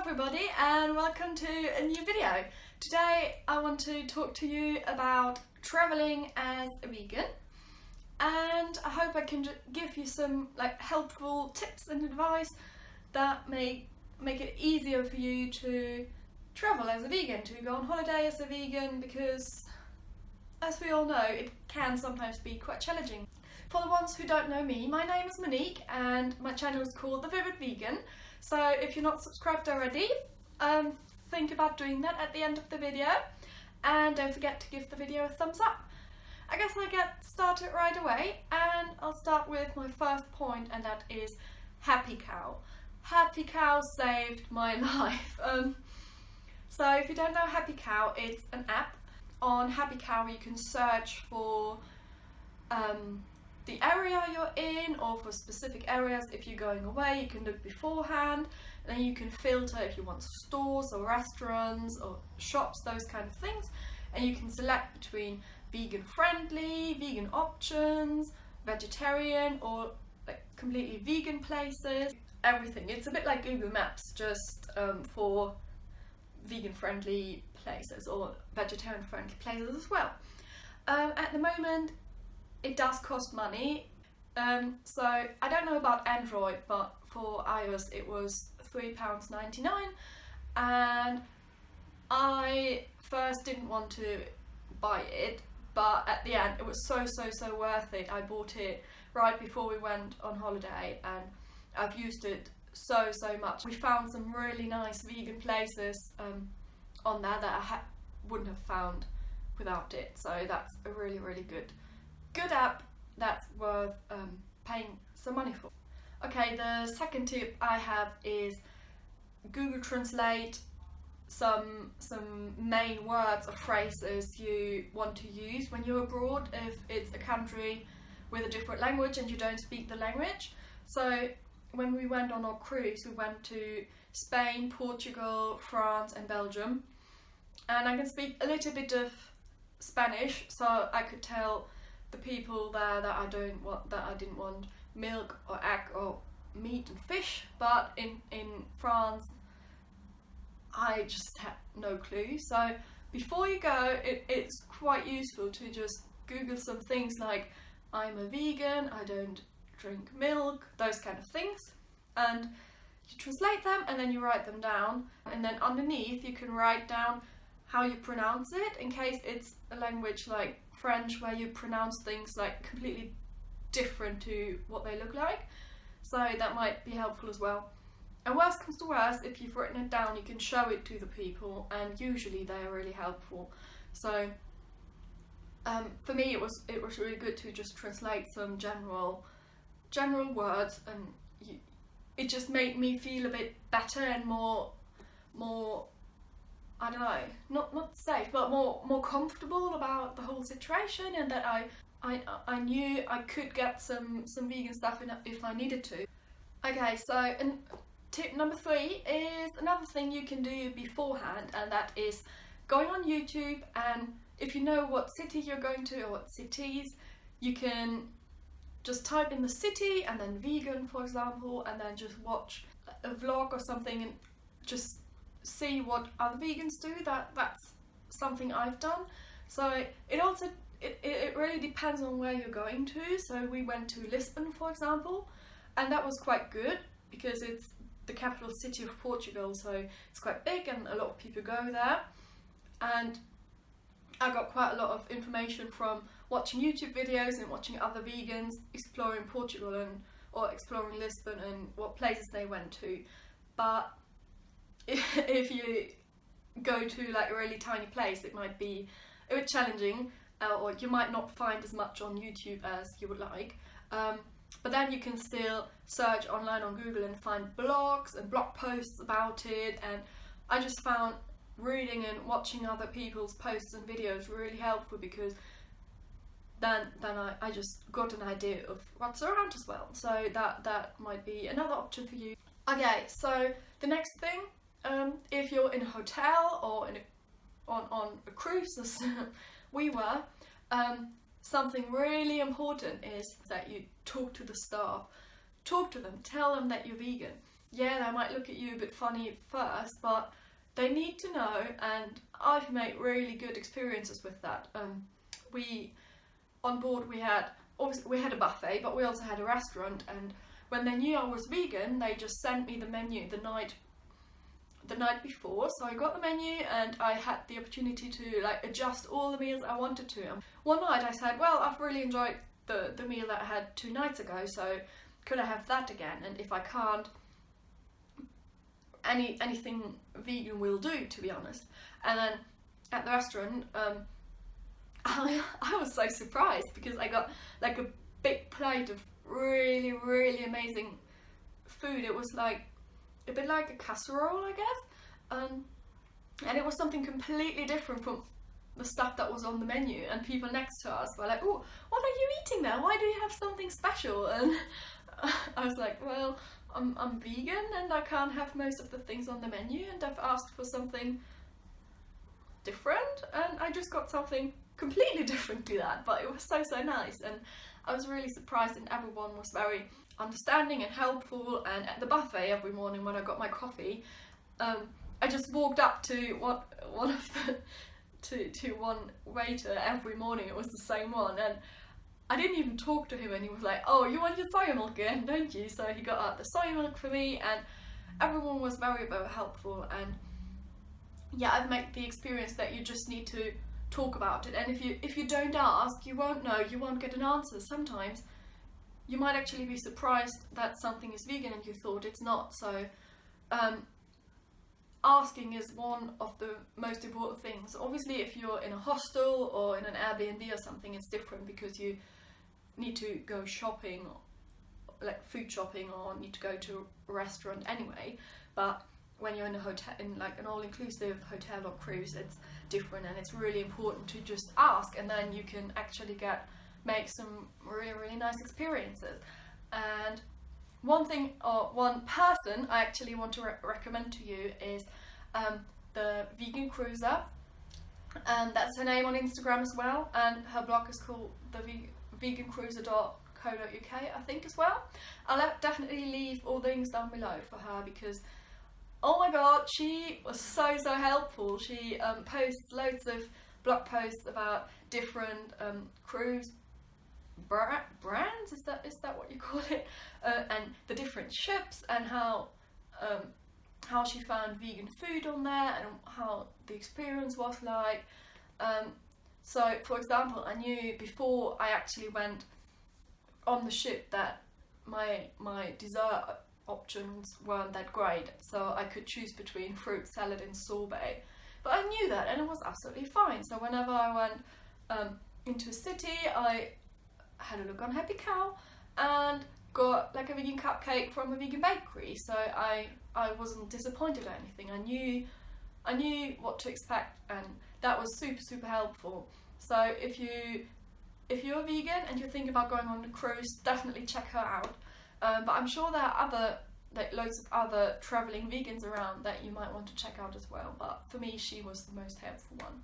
everybody and welcome to a new video. Today I want to talk to you about traveling as a vegan, and I hope I can give you some helpful tips and advice that make it easier for you to travel as a vegan, to go on holiday as a vegan, because as we all know it can sometimes be quite challenging. For the ones who don't know me, my name is Monique and my channel is called The Vivid Vegan. So if you're not subscribed already, think about doing that at the end of the video, and don't forget to give the video a thumbs up. I guess I'll get started right away, and I'll start with my first point, and that is Happy Cow. Happy Cow saved my life. So if you don't know Happy Cow, it's an app. On Happy Cow you can search for the area you're in, or for specific areas. If you're going away, you can look beforehand, and then you can filter if you want stores or restaurants or shops, those kind of things, and you can select between vegan friendly, vegan options, vegetarian, or completely vegan places, everything. It's a bit like Google Maps, just for vegan friendly places or vegetarian friendly places as well. At the moment it does cost money, so I don't know about Android, but for iOS it was £3.99, and I first didn't want to buy it, but at the end it was so worth it. I bought it right before we went on holiday and I've used it so much. We found some really nice vegan places on there that I wouldn't have found without it, so that's a really good app that's worth paying some money for. Okay, the second tip I have is Google Translate some main words or phrases you want to use when you're abroad, if it's a country with a different language and you don't speak the language. So when we went on our cruise, we went to Spain, Portugal, France and Belgium, and I can speak a little bit of Spanish, so I could tell the people there that I didn't want milk or egg or meat and fish. But in France I just had no clue. So before you go, it's quite useful to just Google some things like I'm a vegan, I don't drink milk, those kind of things, and you translate them and then you write them down, and then underneath you can write down how you pronounce it, in case it's a language like French where you pronounce things like completely different to what they look like. So that might be helpful as well. And worst comes to worst, if you've written it down, you can show it to the people, and usually they are really helpful. So for me it was really good to just translate some general words, and it just made me feel a bit better and more I don't know, not safe, but more comfortable about the whole situation, and that I knew I could get some vegan stuff if I needed to. Okay, so and tip number 3 is another thing you can do beforehand, and that is going on YouTube, and if you know what city you're going to or what cities, you can just type in the city and then vegan, for example, and then just watch a vlog or something and just see what other vegans do. That's something I've done. So it really depends on where you're going to. So we went to Lisbon, for example, and that was quite good because it's the capital city of Portugal, so it's quite big and a lot of people go there, and I got quite a lot of information from watching YouTube videos and watching other vegans exploring Portugal or exploring Lisbon and what places they went to. But if you go to a really tiny place, it might be a bit challenging, or you might not find as much on YouTube as you would like. But then you can still search online on Google and find blogs and blog posts about it, and I just found reading and watching other people's posts and videos really helpful, because then I just got an idea of what's around as well. So that might be another option for you. Okay, so the next thing, if you're in a hotel or on a cruise as we were, something really important is that you talk to the staff. Talk to them, tell them that you're vegan. yeah, they might look at you a bit funny at first, but they need to know, and I've made really good experiences with that. On board we had a buffet, but we also had a restaurant, and when they knew I was vegan, they just sent me the menu the night before. So I got the menu and I had the opportunity to like adjust all the meals I wanted to. One night I said, well, I've really enjoyed the meal that I had 2 nights ago, so could I have that again? And if I can't, anything vegan will do, to be honest. And then at the restaurant, I was so surprised because I got like a big plate of really, really amazing food. It was like a bit like a casserole, I guess, and it was something completely different from the stuff that was on the menu. And people next to us were like, "Oh, what are you eating there? Why do you have something special?" And I was like, "Well, I'm vegan and I can't have most of the things on the menu, and I've asked for something different, and I just got something completely different to that." But it was so nice, and I was really surprised, and everyone was very understanding and helpful. And at the buffet every morning when I got my coffee, I just walked up to one waiter every morning. It was the same one, and I didn't even talk to him, and he was like, "Oh, you want your soy milk again, don't you?" So he got out the soy milk for me, and everyone was very, very helpful. And yeah, I've made the experience that you just need to talk about it, and if you don't ask, you won't know, you won't get an answer. Sometimes you might actually be surprised that something is vegan and you thought it's not. So asking is one of the most important things. Obviously, if you're in a hostel or in an Airbnb or something, it's different because you need to go shopping, like food shopping, or need to go to a restaurant anyway. But when you're in a hotel, in like an all-inclusive hotel or cruise, it's different, and it's really important to just ask, and then you can actually make some really, really nice experiences. And one thing, or one person I actually want to recommend to you is the Vegan Cruiser, and that's her name on Instagram as well, and her blog is called the vegancruiser.co.uk, I think, as well. I'll definitely leave all the links down below for her, because oh my god, she was so helpful. She posts loads of blog posts about different cruise brands, is that what you call it, and the different ships, and how she found vegan food on there, and how the experience was like. So for example, I knew before I actually went on the ship that my dessert options weren't that great, so I could choose between fruit salad and sorbet, but I knew that, and it was absolutely fine. So whenever I went into a city, I had a look on Happy Cow and got like a vegan cupcake from a vegan bakery, so I wasn't disappointed or anything. I knew what to expect, and that was super helpful. So if you're vegan and you're thinking about going on a cruise, definitely check her out. But I'm sure there are loads of other traveling vegans around that you might want to check out as well, but for me she was the most helpful one.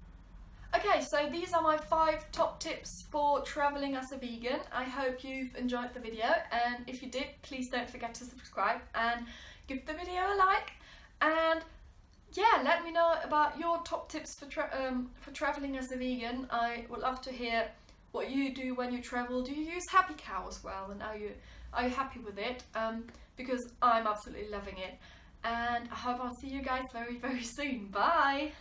Okay, so these are my 5 top tips for traveling as a vegan. I hope you've enjoyed the video, and if you did, please don't forget to subscribe and give the video a like. And yeah, let me know about your top tips for traveling as a vegan. I would love to hear what you do when you travel. Do you use Happy Cow as well, and are you happy with it? Because I'm absolutely loving it, and I hope I'll see you guys very soon. Bye!